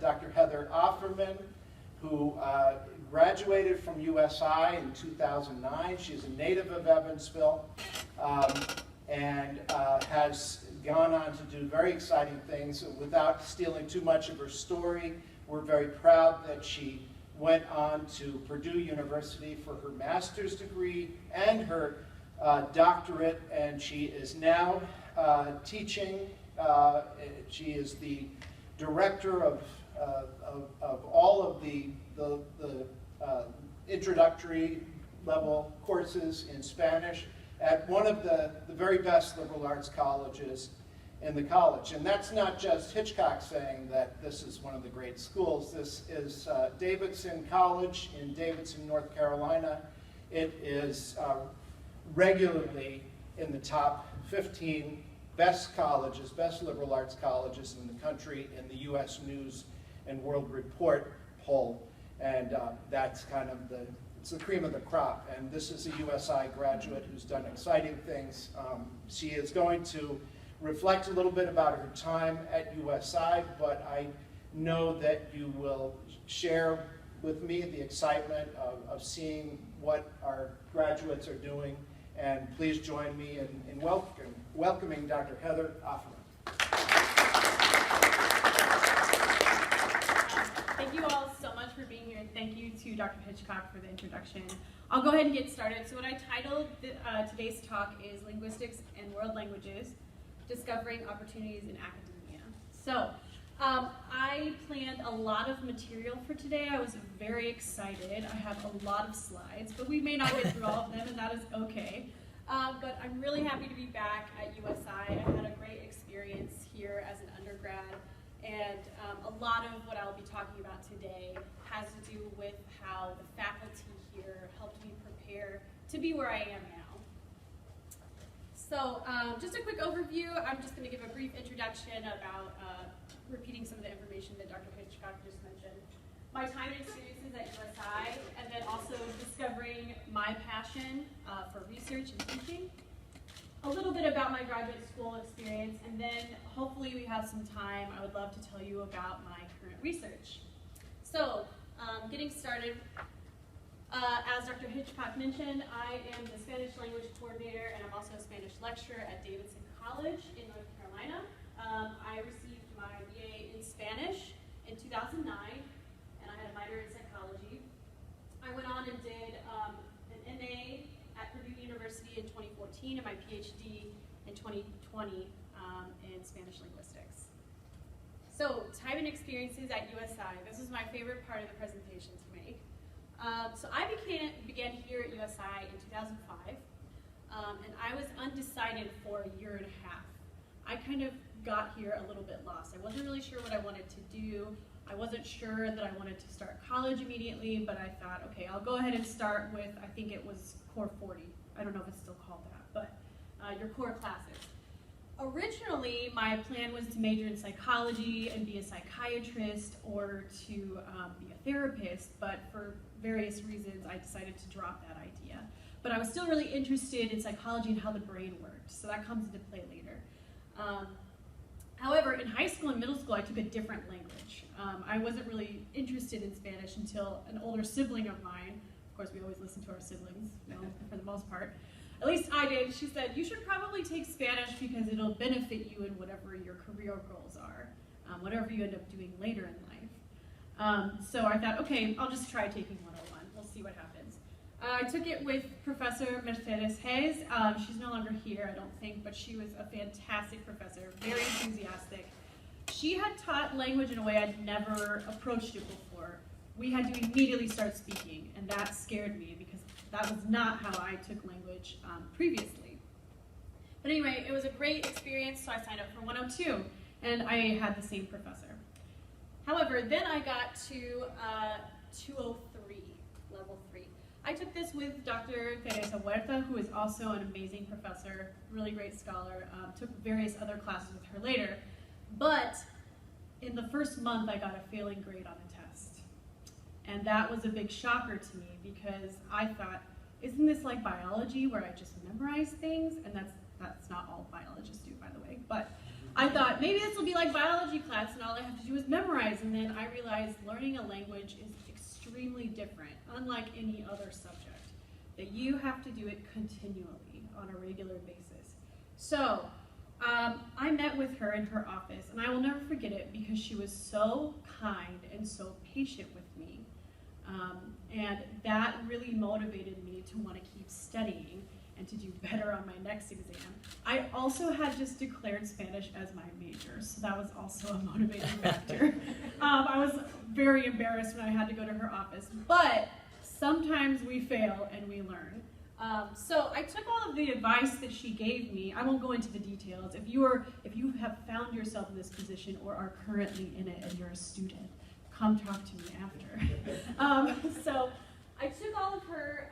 Dr. Heather Offerman, who graduated from USI in 2009. She's a native of Evansville and has gone on to do very exciting things. Without stealing too much of her story, we're very proud that she went on to Purdue University for her master's degree and her doctorate, and she is now teaching. She is the director of all of the introductory level courses in Spanish at one of the very best liberal arts colleges in the college. And that's not just Hitchcock saying that this is one of the great schools. This is Davidson College in Davidson, North Carolina. It is regularly in the top 15 best colleges, best liberal arts colleges in the country in the U.S. News and World Report poll. And that's kind of it's the cream of the crop. And this is a USI graduate who's done exciting things. She is going to reflect a little bit about her time at USI, but I know that you will share with me the excitement of seeing what our graduates are doing. And please join me in welcoming Dr. Heather Offerman. Thank you all so much for being here, and thank you to Dr. Hitchcock for the introduction. I'll go ahead and get started. So what I titled today's talk is Linguistics and World Languages, Discovering Opportunities in Academia. So I planned a lot of material for today. I was very excited. I have a lot of slides, but we may not get through all of them, and that is okay. But I'm really happy to be back at USI. I had a great experience here as an undergrad, and a lot of what I'll be talking about today has to do with how the faculty here helped me prepare to be where I am now. So just a quick overview. I'm just going to give a brief introduction about repeating some of the information that Dr. Hitchcock just mentioned. My time and experiences at USI, and then also discovering my passion for research and teaching. A little bit about my graduate school experience, and then hopefully we have some time. I would love to tell you about my current research. So, getting started, as Dr. Hitchcock mentioned, I am the Spanish language coordinator, and I'm also a Spanish lecturer at Davidson College in North Carolina. I received my BA in Spanish in 2009, and I had a minor in psychology. I went on and did an MA at Purdue University in 2014 and my PhD in 2020 in Spanish linguistics. So, time and experiences at USI. This is my favorite part of the presentation to make. So I began here at USI in 2005, and I was undecided for a year and a half. I kind of got here a little bit lost. I wasn't really sure what I wanted to do. I wasn't sure that I wanted to start college immediately, but I thought, okay, I'll go ahead and start with, I think it was Core 40. I don't know if it's still called that, but your core classes. Originally, my plan was to major in psychology and be a psychiatrist or to be a therapist, but for various reasons, I decided to drop that idea. But I was still really interested in psychology and how the brain worked, so that comes into play later. However, in high school and middle school, I took a different language. I wasn't really interested in Spanish until an older sibling of mine, of course we always listen to our siblings, you know, for the most part, at least I did. She said, you should probably take Spanish because it'll benefit you in whatever your career goals are, whatever you end up doing later in life. So I thought, okay, I'll just try taking 101. We'll see what happens. I took it with Professor Mercedes Hayes. She's no longer here, I don't think, but she was a fantastic professor, very enthusiastic. She had taught language in a way I'd never approached it before. We had to immediately start speaking, and that scared me because that was not how I took language previously. But anyway, it was a great experience, so I signed up for 102, and I had the same professor. However, then I got to 203, level 3. I took this with Dr. Teresa Huerta, who is also an amazing professor, really great scholar, took various other classes with her later. But in the first month, I got a failing grade on the test. And that was a big shocker to me because I thought, isn't this like biology where I just memorize things? And that's not all biologists do, by the way. But I thought, maybe this will be like biology class and all I have to do is memorize. And then I realized learning a language is extremely different, unlike any other subject, that you have to do it continually on a regular basis. So I met with her in her office, and I will never forget it because she was so kind and so patient with me. And that really motivated me to want to keep studying and to do better on my next exam. I also had just declared Spanish as my major, so that was also a motivating factor. I was very embarrassed when I had to go to her office, but sometimes we fail and we learn. So I took all of the advice that she gave me. I won't go into the details. If you have found yourself in this position or are currently in it and you're a student, come talk to me after. So I took all of her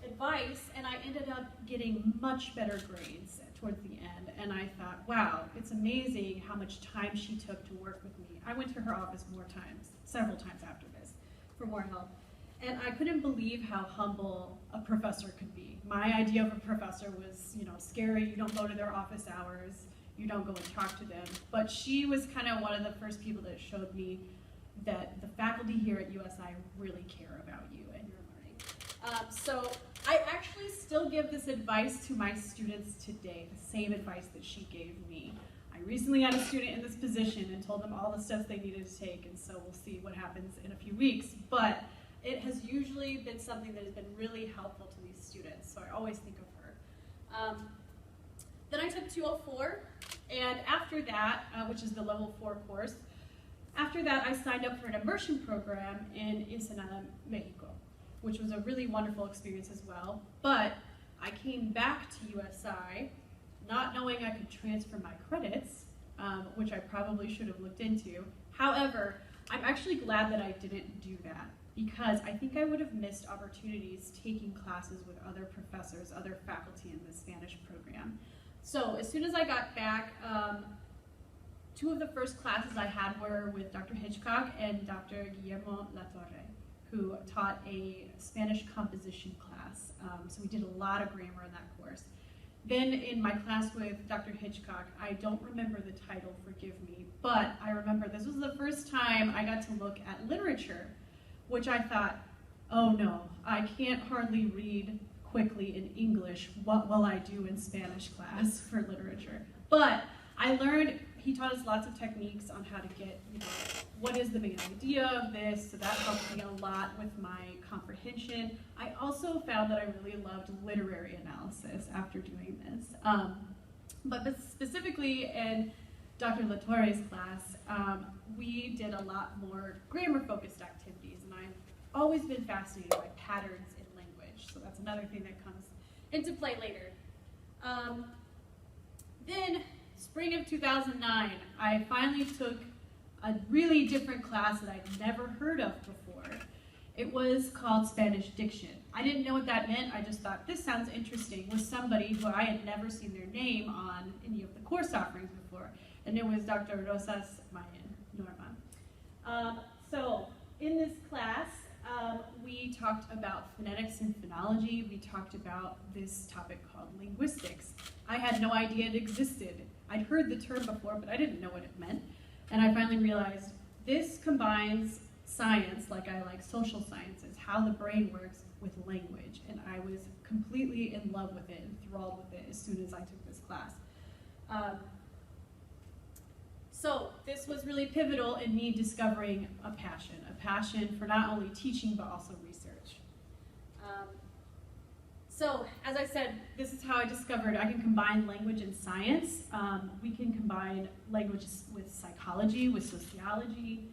advice and I ended up getting much better grades towards the end. And I thought, wow, it's amazing how much time she took to work with me. I went to her office several times after this, for more help. And I couldn't believe how humble a professor could be. My idea of a professor was, scary. You don't go to their office hours. You don't go and talk to them. But she was kind of one of the first people that showed me that the faculty here at USI really care about you and your learning. So I actually still give this advice to my students today, the same advice that she gave me. I recently had a student in this position and told them all the steps they needed to take, and so we'll see what happens in a few weeks. But it has usually been something that has been really helpful to these students, so I always think of her. Then I took 204, and after that, which is the level 4 course, after that I signed up for an immersion program in Ensenada, Mexico, which was a really wonderful experience as well. But I came back to USI not knowing I could transfer my credits, which I probably should have looked into. However, I'm actually glad that I didn't do that, because I think I would have missed opportunities taking classes with other professors, other faculty in the Spanish program. So as soon as I got back, 2 of the first classes I had were with Dr. Hitchcock and Dr. Guillermo Latorre, who taught a Spanish composition class. So we did a lot of grammar in that course. Then in my class with Dr. Hitchcock, I don't remember the title, forgive me, but I remember this was the first time I got to look at literature, which I thought, oh no, I can't hardly read quickly in English. What will I do in Spanish class for literature? But I learned, he taught us lots of techniques on how to get, what is the main idea of this, so that helped me a lot with my comprehension. I also found that I really loved literary analysis after doing this. But specifically in Dr. Latorre's class, we did a lot more grammar-focused activities, and I've always been fascinated by patterns in language, so that's another thing that comes into play later. Then, spring of 2009, I finally took a really different class that I'd never heard of before. It was called Spanish Diction. I didn't know what that meant. I just thought, this sounds interesting, with somebody who I had never seen their name on any of the course offerings before. And it was Dr. Rosas Mayan Norma. So in this class, we talked about phonetics and phonology. We talked about this topic called linguistics. I had no idea it existed. I'd heard the term before, but I didn't know what it meant. And I finally realized this combines science, like I like social sciences, how the brain works, with language. And I was completely in love with it, enthralled with it as soon as I took this class. So this was really pivotal in me discovering a passion for not only teaching but also research. So as I said, this is how I discovered I can combine language and science. We can combine language with psychology, with sociology,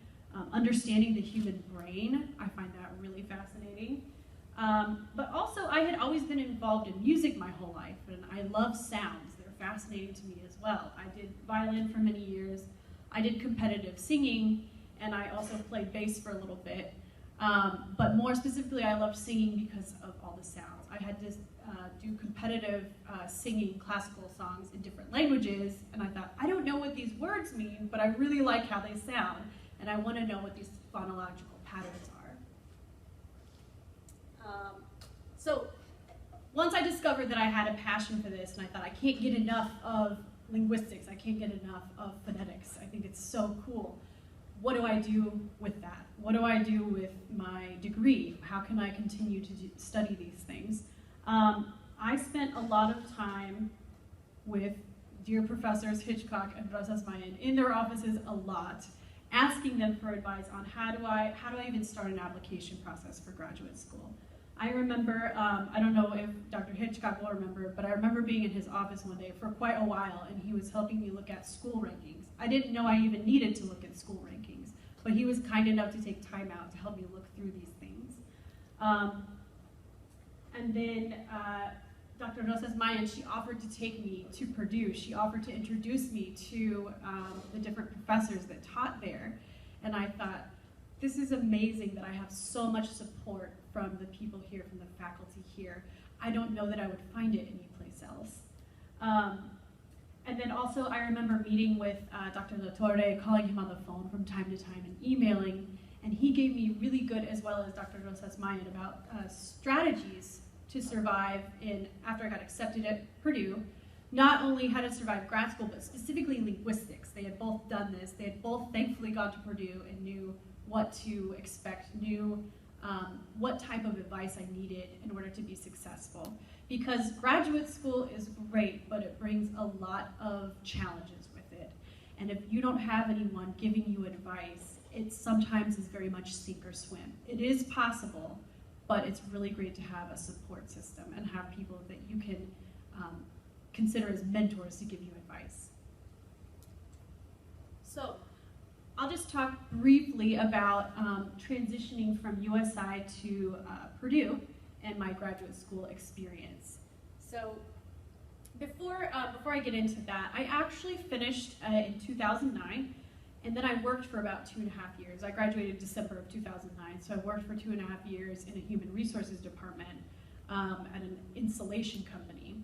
understanding the human brain. I find that really fascinating. But also I had always been involved in music my whole life, and I love sounds. They're fascinating to me as well. I did violin for many years. I did competitive singing, and I also played bass for a little bit. But more specifically, I loved singing because of all the sounds. I had to do competitive singing classical songs in different languages, and I thought, I don't know what these words mean, but I really like how they sound, and I want to know what these phonological patterns are. So once I discovered that I had a passion for this, and I thought I can't get enough of linguistics. I can't get enough of phonetics. I think it's so cool. What do I do with that? What do I do with my degree? How can I continue to study these things? I spent a lot of time with dear professors Hitchcock and Rosas Mayan in their offices a lot, asking them for advice on how do I even start an application process for graduate school. I remember, I don't know if Dr. Hitchcock will remember, but I remember being in his office one day for quite a while, and he was helping me look at school rankings. I didn't know I even needed to look at school rankings, but he was kind enough to take time out to help me look through these things. And then Dr. Rosas Mayan, she offered to take me to Purdue. She offered to introduce me to the different professors that taught there. And I thought, this is amazing that I have so much support from the people here, from the faculty here. I don't know that I would find it anyplace else. And then also I remember meeting with Dr. LaTorre, calling him on the phone from time to time and emailing, and he gave me really good, as well as Dr. Rosas Mayan, about strategies to survive after I got accepted at Purdue. Not only how to survive grad school, but specifically linguistics. They had both done this. They had both thankfully gone to Purdue and knew what to expect, knew what type of advice I needed in order to be successful. Because graduate school is great, but it brings a lot of challenges with it. And if you don't have anyone giving you advice, it sometimes is very much sink or swim. It is possible, but it's really great to have a support system and have people that you can consider as mentors to give you advice. So I'll just talk briefly about transitioning from USI to Purdue and my graduate school experience. So before I get into that, I actually finished in 2009, and then I worked for about 2.5 years. I graduated December of 2009, so I worked for 2.5 years in a human resources department at an insulation company.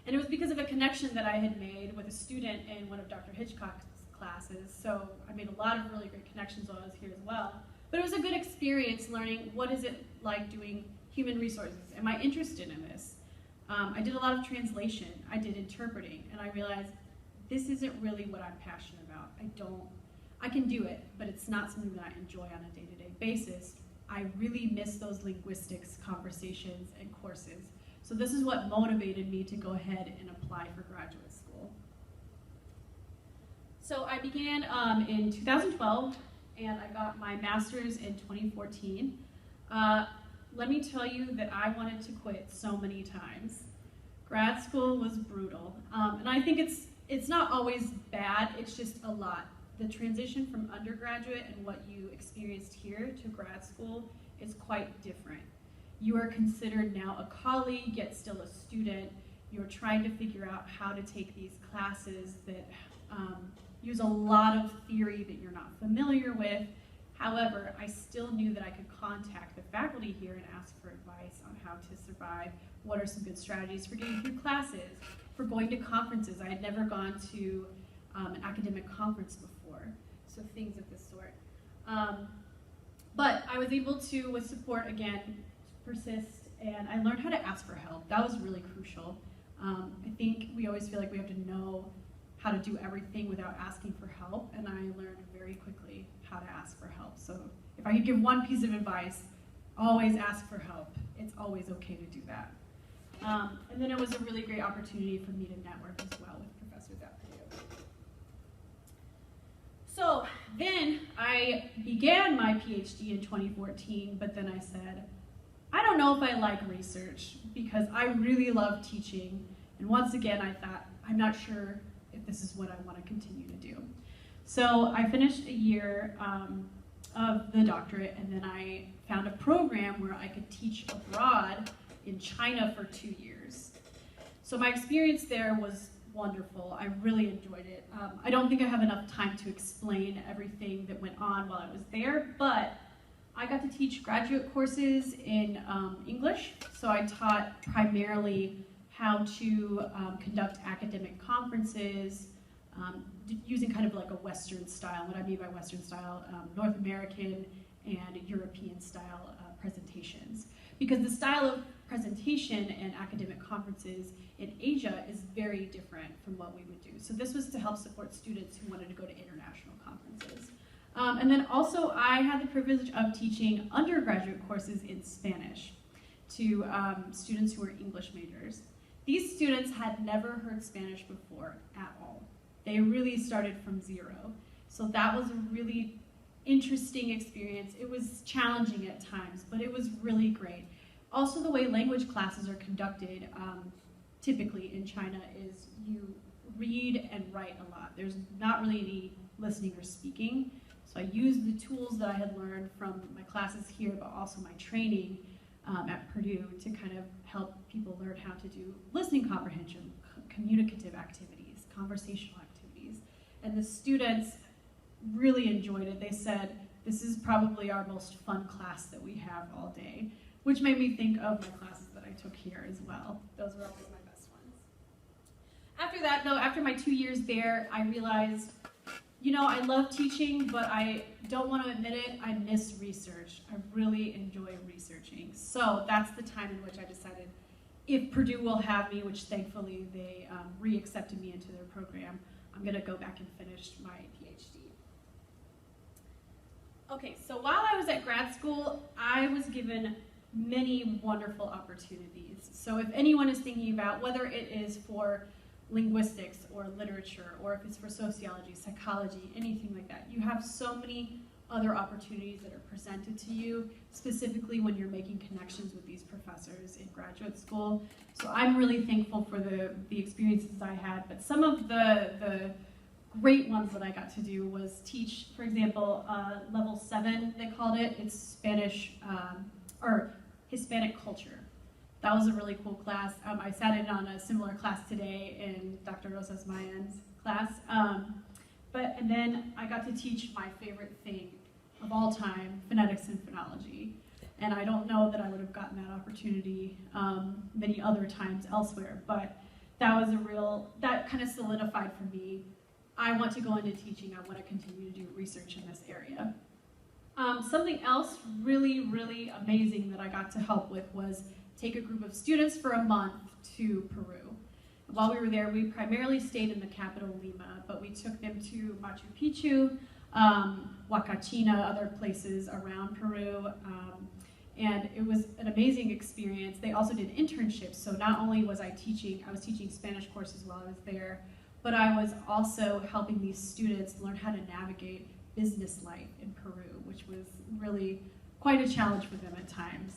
And it was because of a connection that I had made with a student in one of Dr. Hitchcock's classes, so I made a lot of really great connections while I was here as well. But it was a good experience learning what is it like doing human resources. Am I interested in this? I did a lot of translation, I did interpreting, and I realized this isn't really what I'm passionate about. I can do it, but it's not something that I enjoy on a day-to-day basis. I really miss those linguistics conversations and courses. So this is what motivated me to go ahead and apply for graduate school. So I began in 2012, and I got my master's in 2014. Let me tell you that I wanted to quit so many times. Grad school was brutal, and I think it's not always bad, it's just a lot. The transition from undergraduate and what you experienced here to grad school is quite different. You are considered now a colleague, yet still a student. You're trying to figure out how to take these classes that use a lot of theory that you're not familiar with. However, I still knew that I could contact the faculty here and ask for advice on how to survive. What are some good strategies for getting through classes, for going to conferences? I had never gone to an academic conference before, so things of this sort. But I was able to, with support again, persist, and I learned how to ask for help. That was really crucial. I think we always feel like we have to know how to do everything without asking for help, and I learned very quickly how to ask for help. So if I could give one piece of advice, always ask for help. It's always okay to do that. And then it was a really great opportunity for me to network as well with professors at Purdue. So then I began my PhD in 2014, but then I said, I don't know if I like research because I really love teaching. And once again, I thought, I'm not sure if this is what I want to continue to do. So I finished a year of the doctorate, and then I found a program where I could teach abroad in China for 2 years. So my experience there was wonderful. I really enjoyed it. I don't think I have enough time to explain everything that went on while I was there, but I got to teach graduate courses in English. So I taught primarily how to conduct academic conferences using kind of like a Western style. What I mean by Western style, North American and European style presentations. Because the style of presentation and academic conferences in Asia is very different from what we would do. So this was to help support students who wanted to go to international conferences. And then also I had the privilege of teaching undergraduate courses in Spanish to students who were English majors. These students had never heard Spanish before at all. They really started from zero. So that was a really interesting experience. It was challenging at times, but it was really great. Also, the way language classes are conducted typically in China is you read and write a lot. There's not really any listening or speaking. So I used the tools that I had learned from my classes here, but also my training at Purdue to kind of help people learn how to do listening comprehension, communicative activities, conversational activities. And the students really enjoyed it. They said, this is probably our most fun class that we have all day, which made me think of my classes that I took here as well. Those were always my best ones. After that, though, after my 2 years there, I realized, you know, I love teaching, but I don't want to admit it, I miss research. I really enjoy researching. So that's the time in which I decided if Purdue will have me, which thankfully they re-accepted me into their program, I'm going to go back and finish my PhD. Okay, so while I was at grad school, I was given many wonderful opportunities. So if anyone is thinking about whether it is for linguistics or literature, or if it's for sociology, psychology, anything like that, you have so many other opportunities that are presented to you, specifically when you're making connections with these professors in graduate school. So I'm really thankful for the experiences I had, but some of the great ones that I got to do was teach, for example, level 7, they called it. It's Spanish, or Hispanic culture. That was a really cool class. I sat in on a similar class today in Dr. Rosas Mayan's class. And then I got to teach my favorite thing of all time, phonetics and phonology. And I don't know that I would have gotten that opportunity many other times elsewhere, but that was that kind of solidified for me. I want to go into teaching. I want to continue to do research in this area. Something else really, really amazing that I got to help with was take a group of students for a month to Peru. While we were there, we primarily stayed in the capital, Lima, but we took them to Machu Picchu, Huacachina, other places around Peru, and it was an amazing experience. They also did internships, so not only was I was teaching Spanish courses while I was there, but I was also helping these students learn how to navigate business life in Peru, which was really quite a challenge for them at times.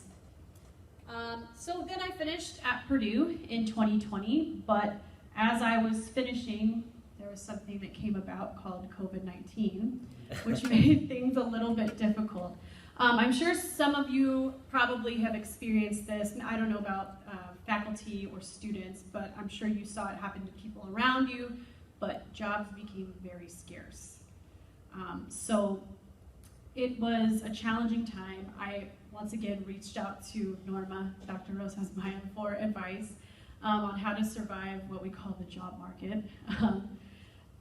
So then I finished at Purdue in 2020, but as I was finishing, there was something that came about called COVID-19, which made things a little bit difficult. I'm sure some of you probably have experienced this, and I don't know about faculty or students, but I'm sure you saw it happen to people around you, but jobs became very scarce. So it was a challenging time. I once again reached out to Norma, Dr. Rosas Mayan, for advice on how to survive what we call the job market.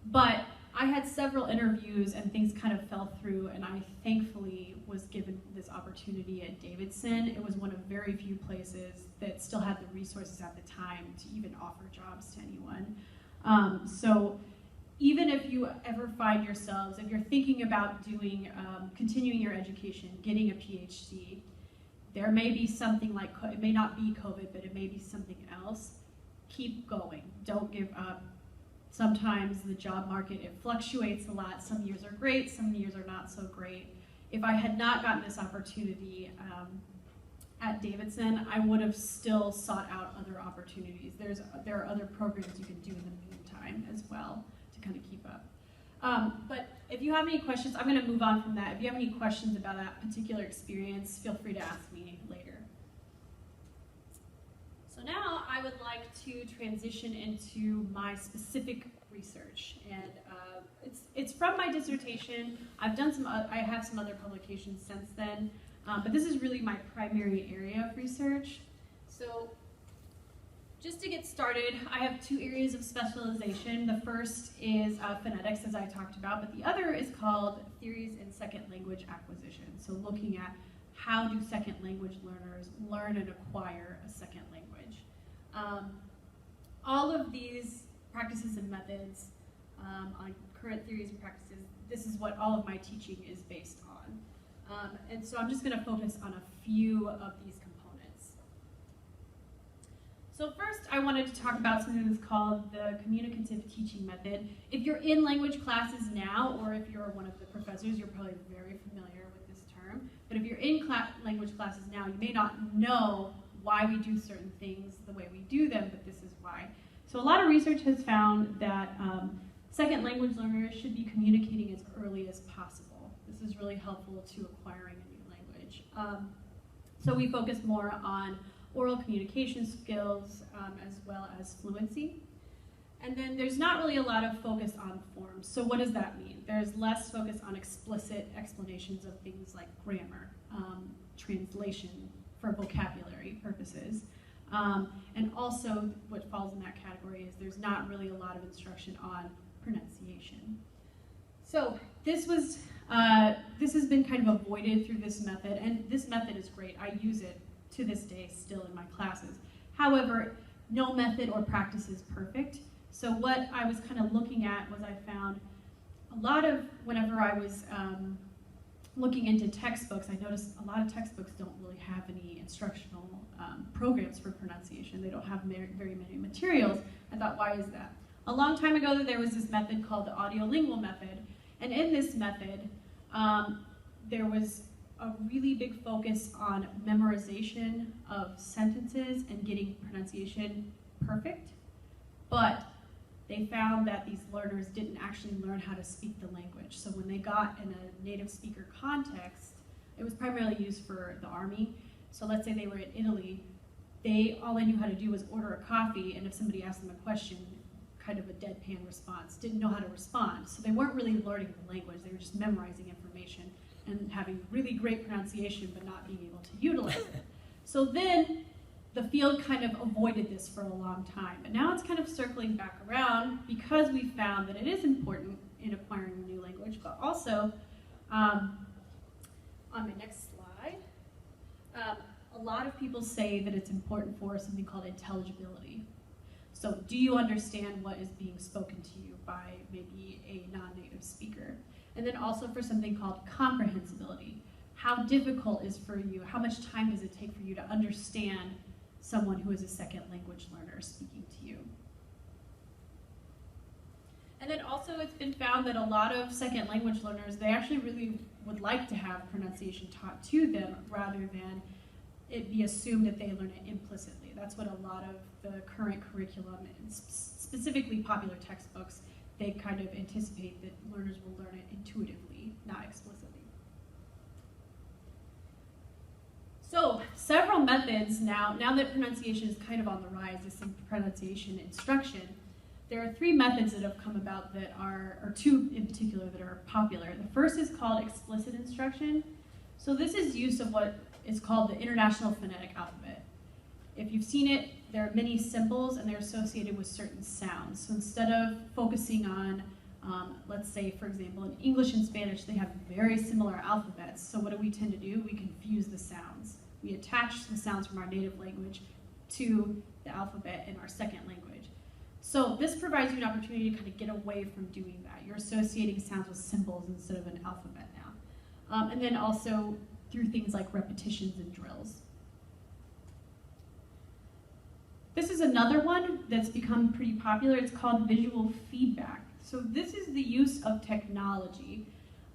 But I had several interviews and things kind of fell through, and I thankfully was given this opportunity at Davidson. It was one of very few places that still had the resources at the time to even offer jobs to anyone. So even if you ever find yourselves, if you're thinking about doing, continuing your education, getting a PhD, there may be something like, it may not be COVID, but it may be something else. Keep going, don't give up. Sometimes the job market, it fluctuates a lot. Some years are great, some years are not so great. If I had not gotten this opportunity at Davidson, I would have still sought out other opportunities. There are other programs you can do in the meantime as well to kind of keep up. But if you have any questions, I'm going to move on from that. If you have any questions about that particular experience, feel free to ask me later. So now I would like to transition into my specific research, and it's from my dissertation. I have some other publications since then, but this is really my primary area of research. So just to get started, I have 2 areas of specialization. The first is phonetics, as I talked about, but the other is called theories in second language acquisition. So looking at how do second language learners learn and acquire a second language. All of these practices and methods on current theories and practices, this is what all of my teaching is based on. And so I'm just going to focus on a few of these components. So first, I wanted to talk about something that's called the communicative teaching method. If you're in language classes now, or if you're one of the professors, you're probably very familiar with this term. But if you're in language classes now, you may not know why we do certain things the way we do them, but this is why. So a lot of research has found that second language learners should be communicating as early as possible. This is really helpful to acquiring a new language. So we focus more on oral communication skills as well as fluency. And then there's not really a lot of focus on forms. So what does that mean? There's less focus on explicit explanations of things like grammar, translation for vocabulary purposes. And also what falls in that category is there's not really a lot of instruction on pronunciation. So this has been kind of avoided through this method, and this method is great. I use it to this day still in my classes. However, no method or practice is perfect. So what I was kind of looking at was I found a lot of, whenever I was looking into textbooks, I noticed a lot of textbooks don't really have any instructional programs for pronunciation. They don't have very many materials. I thought, why is that? A long time ago, there was this method called the audiolingual method. And in this method, there was a really big focus on memorization of sentences and getting pronunciation perfect. But they found that these learners didn't actually learn how to speak the language. So when they got in a native speaker context, it was primarily used for the army. So let's say they were in Italy, all they knew how to do was order a coffee, and if somebody asked them a question, kind of a deadpan response, didn't know how to respond. So they weren't really learning the language, they were just memorizing information and having really great pronunciation, but not being able to utilize it. So then the field kind of avoided this for a long time. But now it's kind of circling back around because we found that it is important in acquiring a new language, but also, on my next slide, a lot of people say that it's important for something called intelligibility. So do you understand what is being spoken to you by maybe a non-native speaker? And then also for something called comprehensibility. How difficult is for you, how much time does it take for you to understand someone who is a second language learner speaking to you? And then also it's been found that a lot of second language learners, they actually really would like to have pronunciation taught to them rather than it be assumed that they learn it implicitly. That's what a lot of the current curriculum, and specifically popular textbooks, they kind of anticipate that learners will learn it intuitively, not explicitly. So several methods now that pronunciation is kind of on the rise, this pronunciation instruction, there are 3 methods that have come about that are, or 2 in particular that are popular. The first is called explicit instruction. So this is use of what is called the International Phonetic Alphabet. If you've seen it, there are many symbols and they're associated with certain sounds. So instead of focusing on, let's say, for example, in English and Spanish, they have very similar alphabets. So what do we tend to do? We confuse the sounds. We attach the sounds from our native language to the alphabet in our second language. So this provides you an opportunity to kind of get away from doing that. You're associating sounds with symbols instead of an alphabet now. And then also through things like repetitions and drills. This is another one that's become pretty popular. It's called visual feedback. So this is the use of technology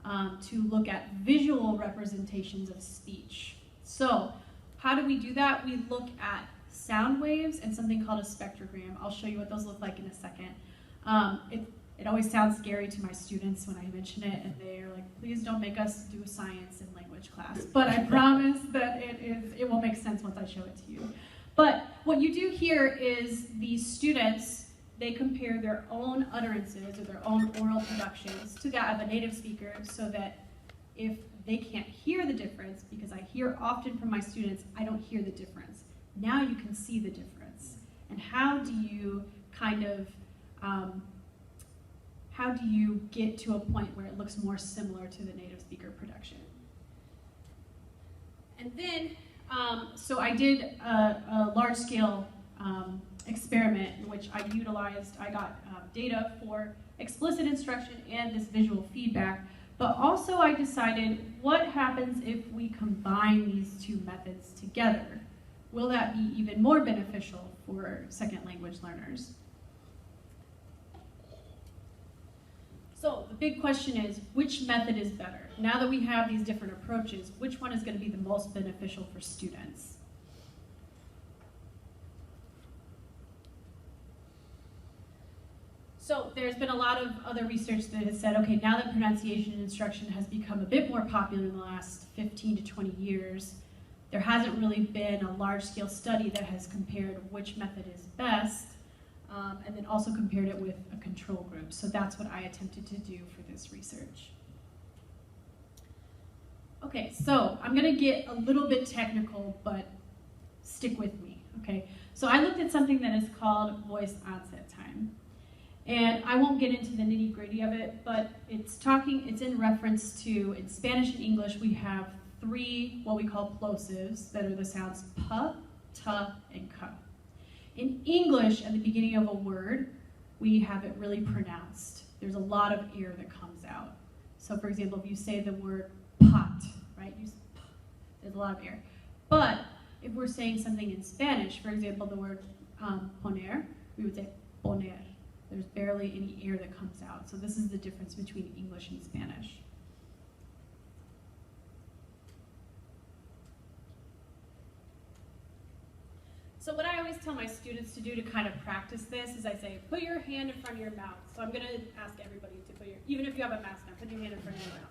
to look at visual representations of speech. So how do we do that? We look at sound waves and something called a spectrogram. I'll show you what those look like in a second. It always sounds scary to my students when I mention it, and they're like, please don't make us do science in language class. But I promise that it will make sense once I show it to you. But what you do here is these students, they compare their own utterances or their own oral productions to that of a native speaker, so that if they can't hear the difference, because I hear often from my students, I don't hear the difference. Now you can see the difference. And how do you kind of, how do you get to a point where it looks more similar to the native speaker production? And then, so I did a large-scale experiment in which I got data for explicit instruction and this visual feedback, but also I decided what happens if we combine these two methods together? Will that be even more beneficial for second language learners? So the big question is, which method is better? Now that we have these different approaches, which one is going to be the most beneficial for students? So there's been a lot of other research that has said, okay, now that pronunciation instruction has become a bit more popular in the last 15 to 20 years, there hasn't really been a large-scale study that has compared which method is best, and then also compared it with a control group. So that's what I attempted to do for this research. Okay, so I'm gonna get a little bit technical, but stick with me, okay? So I looked at something that is called voice onset time. And I won't get into the nitty-gritty of it, but it's in reference to, in Spanish and English, we have three what we call plosives that are the sounds p, t, and k. In English, at the beginning of a word, we have it really pronounced. There's a lot of air that comes out. So for example, if you say the word pot, right, use p, there's a lot of air. But if we're saying something in Spanish, for example, the word poner, we would say poner. There's barely any air that comes out. So this is the difference between English and Spanish. So what I always tell my students to do to kind of practice this is I say, put your hand in front of your mouth. So I'm gonna ask everybody to put even if you have a mask on, put your hand in front of your mouth.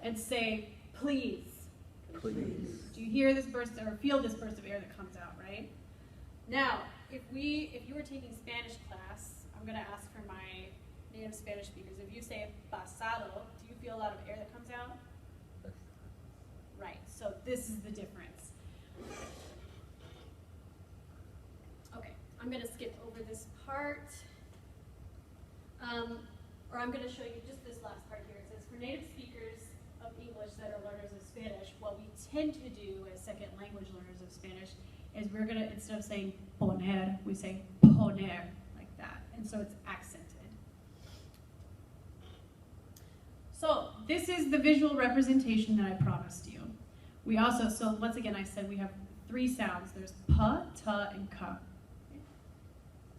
And say, please. Please. Do you hear this burst or feel this burst of air that comes out, right? Now, if you were taking Spanish class, I'm gonna ask for my native Spanish speakers. If you say pasado, do you feel a lot of air that comes out? Right, so this is the difference. Okay, I'm gonna skip over this part. Or I'm gonna show you just this last part here. It says, for native speakers of English that are learners of Spanish, what we tend to do as second language learners of Spanish is we're gonna, instead of saying poner, we say poner, like that. And so it's accented. So this is the visual representation that I promised you. We also, so once again, I said we have three sounds. There's p, t, and k.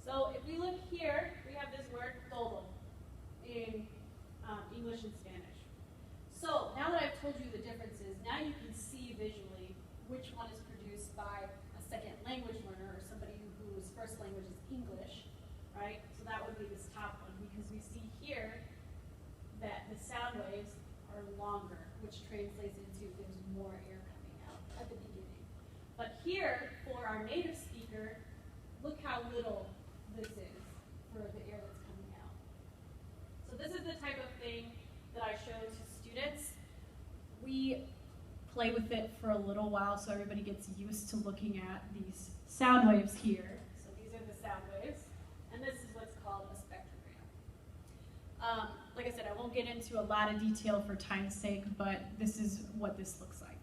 So if we look here, we have this word todo in English and Spanish. So now that I've told you the differences, now you can see visually which one is produced by a second language learner or somebody whose first language is English, right? So that would be this top one, because we see here that the sound waves are longer, which translates into there's more air coming out at the beginning. But here, for our native speaker, look how little this is for the air that's coming out. So this is the type of thing that I show to students. We play with it for a little while so everybody gets used to looking at these sound waves here. So these are the sound waves, and this is what's called a spectrogram. Like I said, I won't get into a lot of detail for time's sake, but this is what this looks like.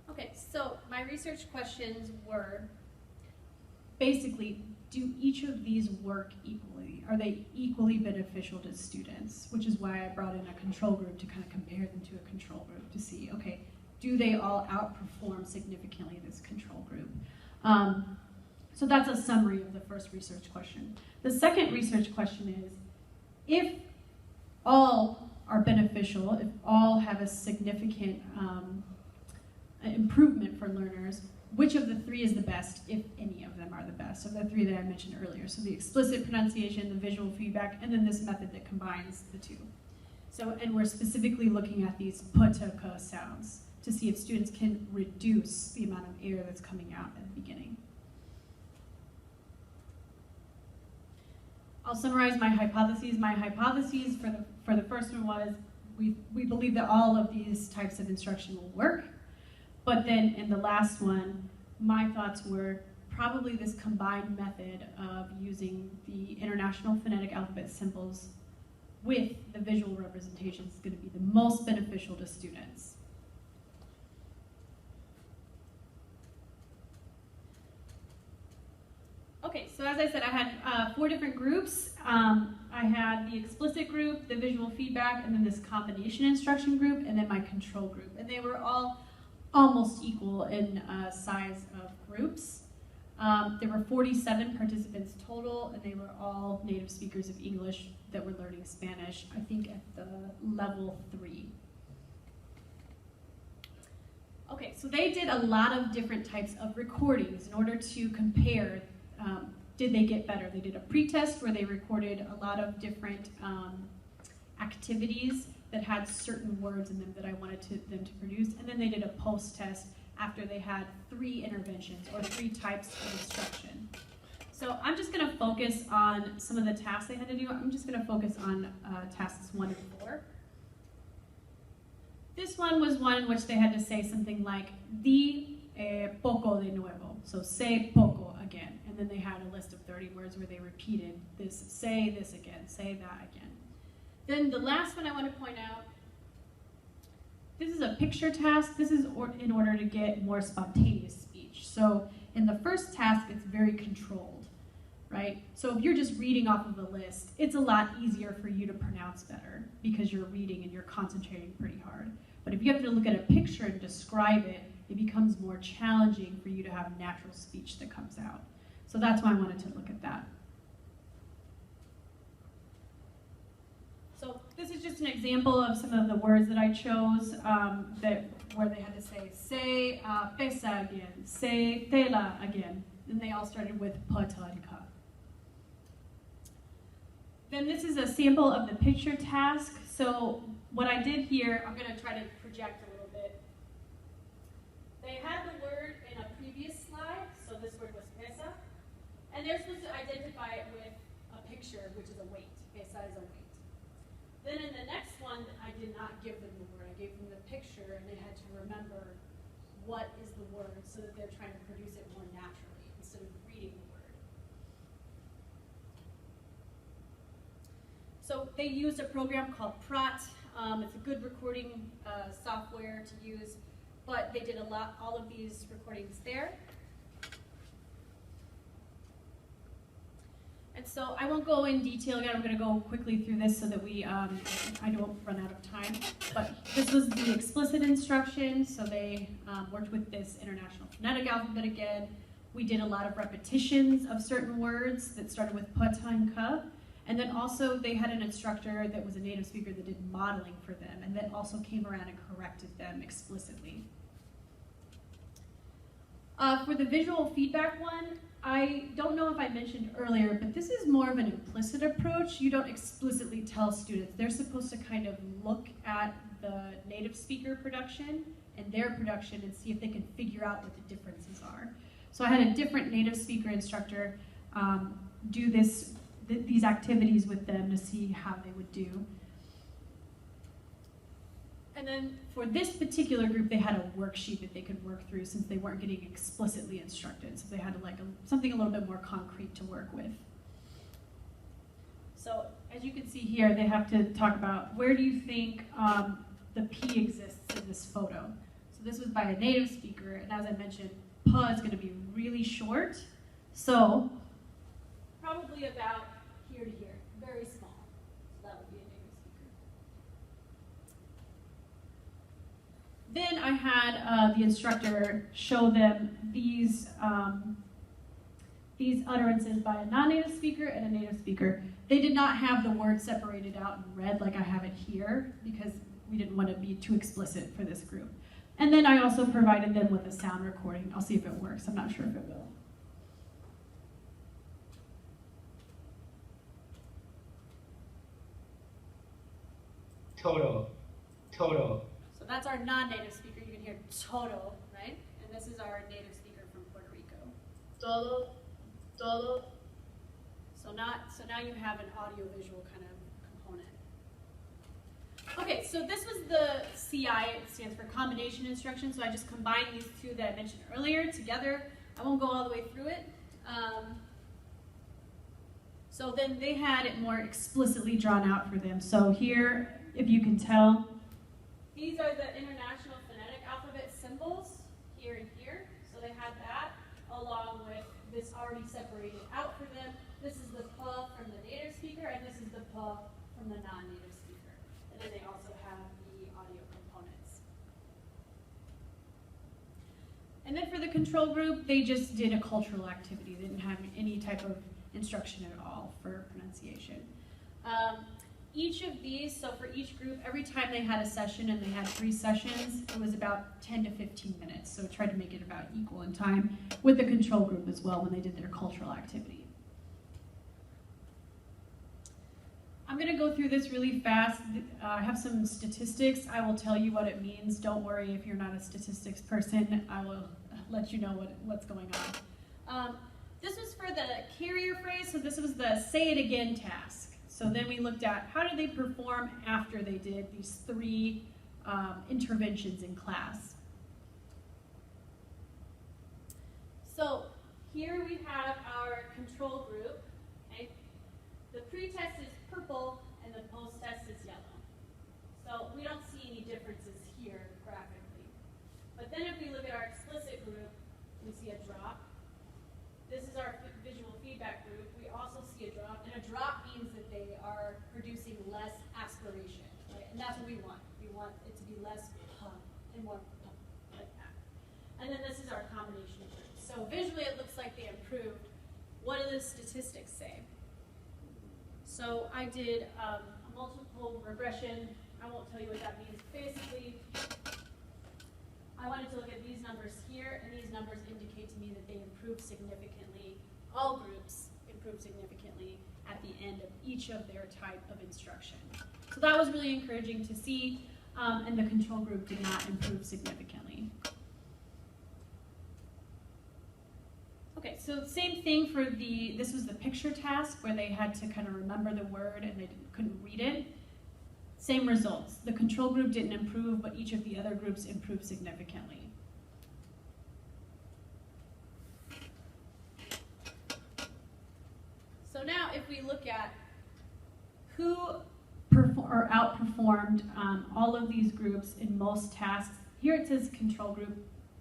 Okay, so my research questions were basically, do each of these work equally? Are they equally beneficial to students? Which is why I brought in a control group to kind of compare them to a control group to see, okay, do they all outperform significantly this control group? So that's a summary of the first research question. The second research question is, if all are beneficial, if all have a significant improvement for learners, which of the three is the best, if any of them are the best, of the three that I mentioned earlier? So the explicit pronunciation, the visual feedback, and then this method that combines the two. So, and we're specifically looking at these p to k sounds to see if students can reduce the amount of air that's coming out at the beginning. I'll summarize my hypotheses. My hypotheses for the first one was we believe that all of these types of instruction will work. But then in the last one, my thoughts were probably this combined method of using the International Phonetic Alphabet symbols with the visual representations is going to be the most beneficial to students. Okay, so as I said, I had 4 different groups. I had the explicit group, the visual feedback, and then this combination instruction group, and then my control group. And they were all almost equal in size of groups. There were 47 participants total, and they were all native speakers of English that were learning Spanish, I think at the level 3. Okay, so they did a lot of different types of recordings in order to compare, did they get better? They did a pre-test where they recorded a lot of different activities that had certain words in them that I wanted them to produce, and then they did a post-test after they had 3 interventions or 3 types of instruction. So I'm just going to focus on some of the tasks they had to do. I'm just going to focus on tasks 1 and 4. This one was one in which they had to say something like, di poco de nuevo. So say poco again. And then they had a list of 30 words where they repeated this, say this again, say that again. Then the last one I want to point out, this is a picture task. This is in order to get more spontaneous speech. So in the first task, it's very controlled, right? So if you're just reading off of a list, it's a lot easier for you to pronounce better because you're reading and you're concentrating pretty hard. But if you have to look at a picture and describe it, it becomes more challenging for you to have natural speech that comes out. So that's why I wanted to look at that. So this is just an example of some of the words that I chose where they had to say pesa again, say tela again. And they all started with pata and ka. Then this is a sample of the picture task. So what I did here, I'm going to try to project a little bit. They had the word in a previous slide, so this word was pesa, and they're supposed to identify it with a picture, which is a weight. Pesa is a weight. Then in the next one, I did not give them the word. I gave them the picture, and they had to remember what is the word so that they're trying to produce it more naturally instead of reading the word. So they used a program called Prat. It's a good recording software to use, but they did all of these recordings there. And so I won't go in detail again. I'm going to go quickly through this so that I don't run out of time. But this was the explicit instruction. So they worked with this international phonetic alphabet again. We did a lot of repetitions of certain words that started with pata and ka. And then also they had an instructor that was a native speaker that did modeling for them and then also came around and corrected them explicitly. For the visual feedback one, I don't know if I mentioned earlier, but this is more of an implicit approach. You don't explicitly tell students. They're supposed to kind of look at the native speaker production and their production and see if they can figure out what the differences are. So I had a different native speaker instructor do these activities with them to see how they would do. And then for this particular group, they had a worksheet that they could work through since they weren't getting explicitly instructed. So they had something a little bit more concrete to work with. So as you can see here, they have to talk about where do you think the P exists in this photo. So this was by a native speaker, and as I mentioned, pa is going to be really short. So probably about here to here, very small. So that would be a native speaker. Then I had the instructor show them these utterances by a non-native speaker and a native speaker. They did not have the words separated out in red like I have it here because we didn't want to be too explicit for this group. And then I also provided them with a sound recording. I'll see if it works. I'm not sure if it will. Total. So that's our non-native speaker. You can hear todo, right? And this is our native speaker from Puerto Rico. Todo. So now you have an audio-visual kind of component. Okay, so this was the CI. It stands for combination instruction. So I just combined these two that I mentioned earlier together. I won't go all the way through it. So then they had it more explicitly drawn out for them. So here, if you can tell, these are the International Phonetic Alphabet symbols, here and here. So they had that along with this already separated out for them. This is the P from the native speaker, and this is the P from the non-native speaker. And then they also have the audio components. And then for the control group, they just did a cultural activity. They didn't have any type of instruction at all for pronunciation. Each of these, so for each group, every time they had a session, and they had 3 sessions, it was about 10 to 15 minutes. So tried to make it about equal in time with the control group as well when they did their cultural activity. I'm going to go through this really fast. I have some statistics. I will tell you what it means. Don't worry if you're not a statistics person. I will let you know what's going on. This was for the carrier phrase, so this was the say it again task. So then we looked at how did they perform after they did these 3 interventions in class. So here we have our control group. Okay? The pre-test is purple and the post-test is yellow. So we don't see any differences here graphically. But then if we look at our explicit group, we see a drop. This is our visual feedback group. We also see a drop, and a drop means that they are producing less aspiration, right? And that's what we want. We want it to be less and more like that. And then this is our combination group. So visually it looks like they improved. What do the statistics say? So I did a multiple regression. I won't tell you what that means. Basically, I wanted to look at these numbers here, and these numbers indicate to me that they improved significantly. All groups improved significantly at the end of each of their type of instruction. So that was really encouraging to see, and the control group did not improve significantly. Okay, so same thing for this was the picture task where they had to kind of remember the word and they couldn't read it. Same results. The control group didn't improve, but each of the other groups improved significantly. So now if we look at who outperformed all of these groups in most tasks, here it says control group.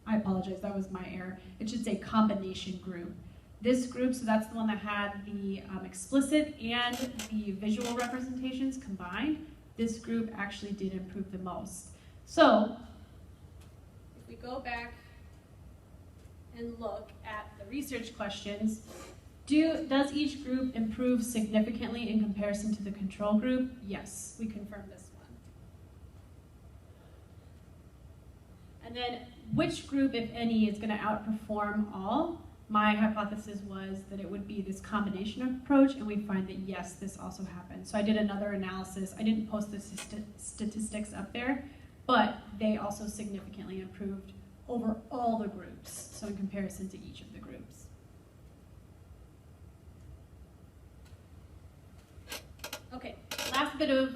I apologize, that was my error. It should say combination group. This group, so that's the one that had the explicit and the visual representations combined. This group actually did improve the most. So, if we go back and look at the research questions, does each group improve significantly in comparison to the control group? Yes, we confirm this one. And then, which group, if any, is going to outperform all? My hypothesis was that it would be this combination approach, and we find that yes, this also happened. So I did another analysis. I didn't post the statistics up there, but they also significantly improved over all the groups, so in comparison to each of the groups. Okay, last bit of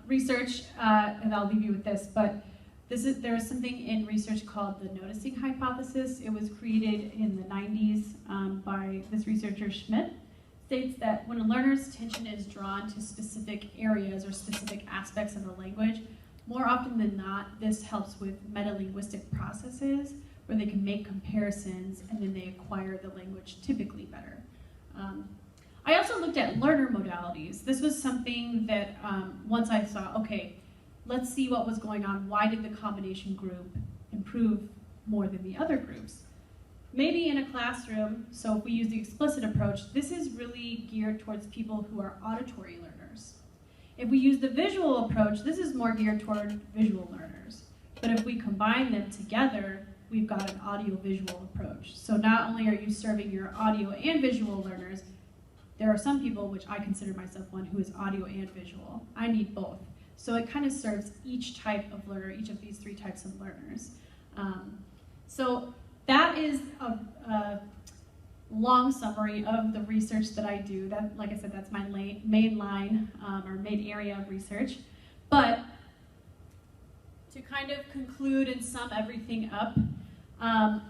research, and I'll leave you with this, but there is something in research called the noticing hypothesis. It was created in the 90s by this researcher, Schmidt. States that when a learner's attention is drawn to specific areas or specific aspects of the language, more often than not, this helps with meta-linguistic processes where they can make comparisons and then they acquire the language typically better. I also looked at learner modalities. This was something that once I saw, okay, let's see what was going on. Why did the combination group improve more than the other groups? Maybe in a classroom, so if we use the explicit approach, this is really geared towards people who are auditory learners. If we use the visual approach, this is more geared toward visual learners. But if we combine them together, we've got an audio-visual approach. So not only are you serving your audio and visual learners, there are some people, which I consider myself one, who is audio and visual. I need both. So it kind of serves each type of learner, each of these 3 types of learners. So that is a long summary of the research that I do. That, like I said, that's my main line or main area of research. But to kind of conclude and sum everything up, I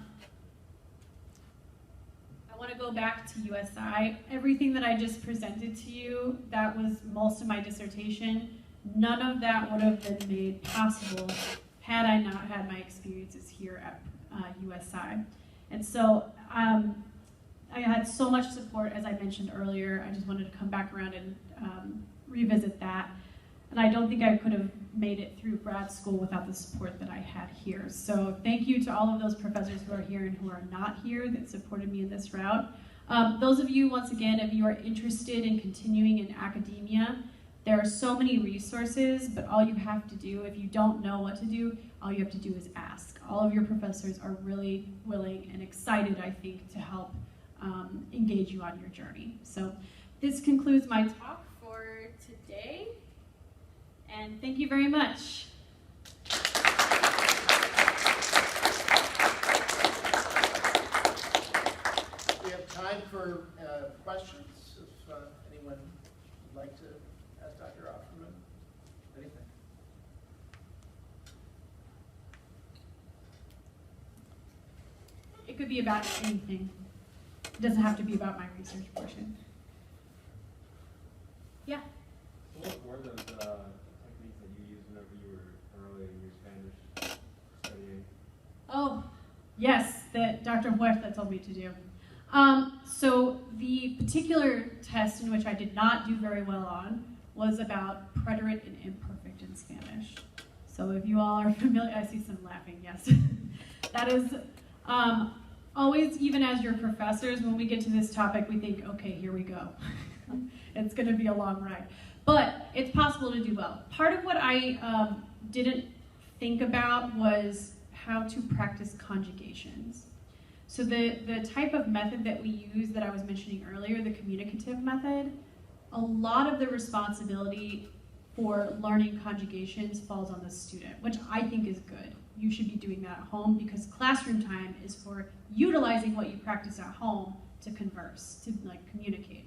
want to go back to USI. Everything that I just presented to you, that was most of my dissertation. None of that would have been made possible had I not had my experiences here at USI. And so I had so much support, as I mentioned earlier. I just wanted to come back around and revisit that. And I don't think I could have made it through grad school without the support that I had here. So thank you to all of those professors who are here and who are not here that supported me in this route. Those of you, once again, if you are interested in continuing in academia, there are so many resources, but all you have to do, if you don't know what to do, all you have to do is ask. All of your professors are really willing and excited, I think, to help engage you on your journey. So this concludes my talk for today. And thank you very much. We have time for questions. If anyone would like to ask Dr. Offerman anything. It could be about anything. It doesn't have to be about my research portion. Yeah? What were those techniques that you used whenever you were early in your Spanish studying? Oh, yes, that Dr. Huerta told me to do. So the particular test in which I did not do very well on was about preterite and imperfect in Spanish. So if you all are familiar, I see some laughing, yes. That is always, even as your professors, when we get to this topic, we think, okay, here we go. It's gonna be a long ride. But it's possible to do well. Part of what I didn't think about was how to practice conjugations. So the type of method that we use that I was mentioning earlier, the communicative method, a lot of the responsibility for learning conjugations falls on the student, which I think is good. You should be doing that at home because classroom time is for utilizing what you practice at home to converse, to communicate.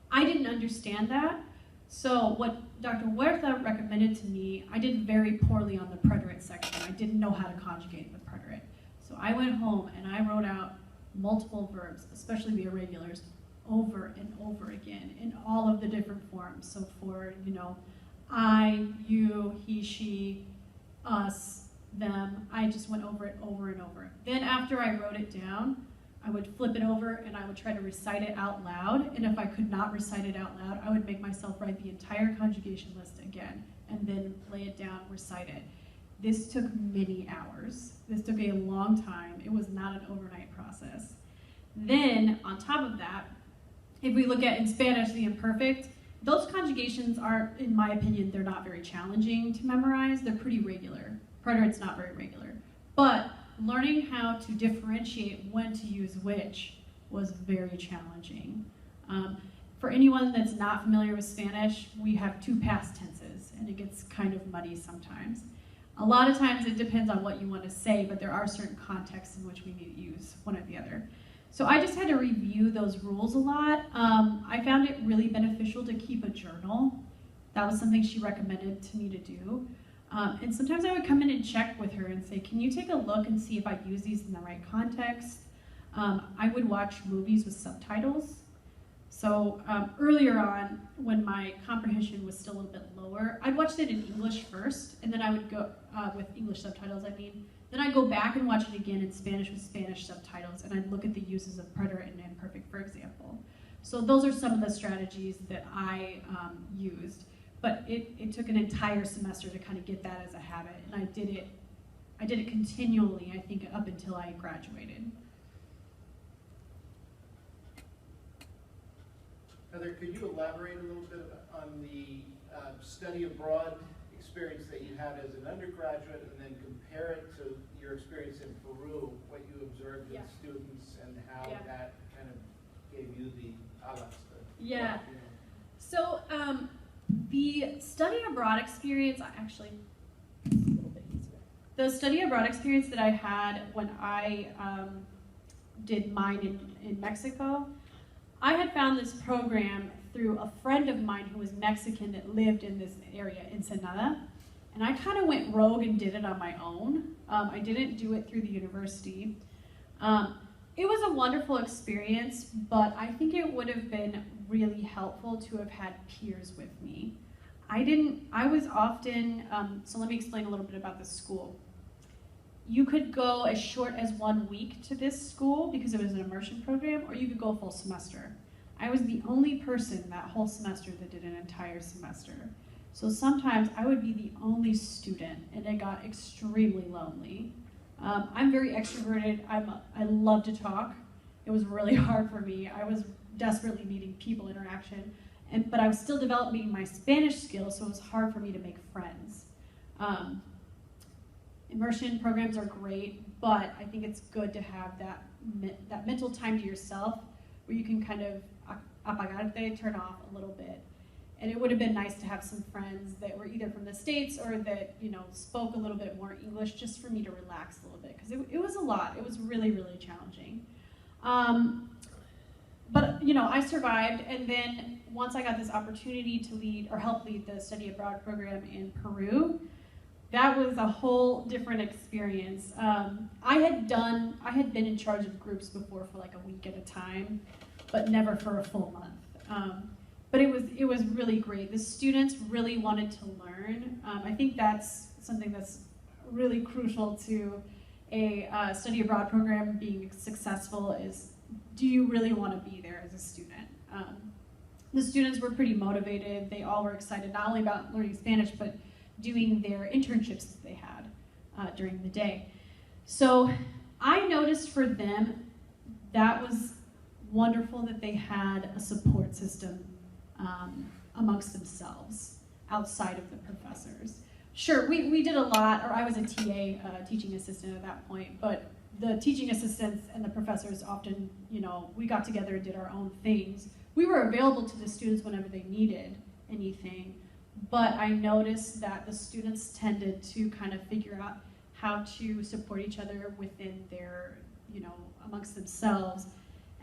I didn't understand that. So what Dr. Huerta recommended to me, I did very poorly on the preterite section. I didn't know how to conjugate the preterite. So I went home and I wrote out multiple verbs, especially the irregulars, over and over again in all of the different forms. So for, I, you, he, she, us, them, I just went over it over and over. Then after I wrote it down, I would flip it over and I would try to recite it out loud. And if I could not recite it out loud, I would make myself write the entire conjugation list again and then lay it down, recite it. This took many hours. This took a long time. It was not an overnight process. Then, on top of that, if we look at in Spanish, the imperfect, those conjugations are, in my opinion, they're not very challenging to memorize. They're pretty regular. Preterite's not very regular. But learning how to differentiate when to use which was very challenging. For anyone that's not familiar with Spanish, we have two past tenses, and it gets kind of muddy sometimes. A lot of times it depends on what you want to say, but there are certain contexts in which we need to use one or the other. So I just had to review those rules a lot. I found it really beneficial to keep a journal. That was something she recommended to me to do. And sometimes I would come in and check with her and say, can you take a look and see if I use these in the right context? I would watch movies with subtitles. So earlier on, when my comprehension was still a little bit lower, I'd watch it in English first, and then I would go, with English subtitles, then I'd go back and watch it again in Spanish with Spanish subtitles, and I'd look at the uses of preterite and imperfect, for example. So those are some of the strategies that I used. But it took an entire semester to kind of get that as a habit, and I did it continually, I think, up until I graduated. Heather, could you elaborate a little bit on the study abroad experience that you had as an undergraduate, and then compare it to your experience in Peru, what you observed with students, and how that kind of gave you the alas? Yeah. So the study abroad experience, the study abroad experience that I had when I did mine in Mexico, I had found this program through a friend of mine who was Mexican that lived in this area, Ensenada, and I kind of went rogue and did it on my own. I didn't do it through the university. It It was a wonderful experience, but I think it would have been really helpful to have had peers with me. I was often, so let me explain a little bit about this school. You could go as short as 1 week to this school because it was an immersion program, or you could go a full semester. I was the only person that whole semester that did an entire semester. So sometimes I would be the only student, and it got extremely lonely. I'm very extroverted. I love to talk. It was really hard for me. I was desperately needing people interaction, but I was still developing my Spanish skills, so it was hard for me to make friends. Immersion programs are great, but I think it's good to have that mental time to yourself where you can kind of apagarte, turn off a little bit. And it would have been nice to have some friends that were either from the States or that, you know, spoke a little bit more English just for me to relax a little bit, because it was a lot. It was really, really challenging. But, you know, I survived, and then once I got this opportunity to lead or help lead the study abroad program in Peru, that was a whole different experience. I had been in charge of groups before for like a week at a time, but never for a full month. But it was really great. The students really wanted to learn. I think that's something that's really crucial to a study abroad program being successful is, do you really want to be there as a student? The students were pretty motivated. They all were excited not only about learning Spanish, but doing their internships that they had during the day. So I noticed for them, that was wonderful that they had a support system amongst themselves, outside of the professors. Sure, we did a lot, or I was a TA, teaching assistant at that point, but the teaching assistants and the professors often, you know, we got together and did our own things. We were available to the students whenever they needed anything, but I noticed that the students tended to kind of figure out how to support each other within their, you know, amongst themselves.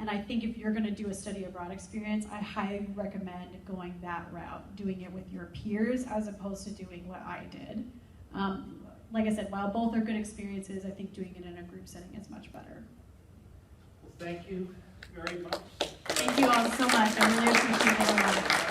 And I think if you're going to do a study abroad experience, I highly recommend going that route, doing it with your peers as opposed to doing what I did. Like I said, while both are good experiences, I think doing it in a group setting is much better. Well, thank you very much. Thank you all so much. I really appreciate it a lot.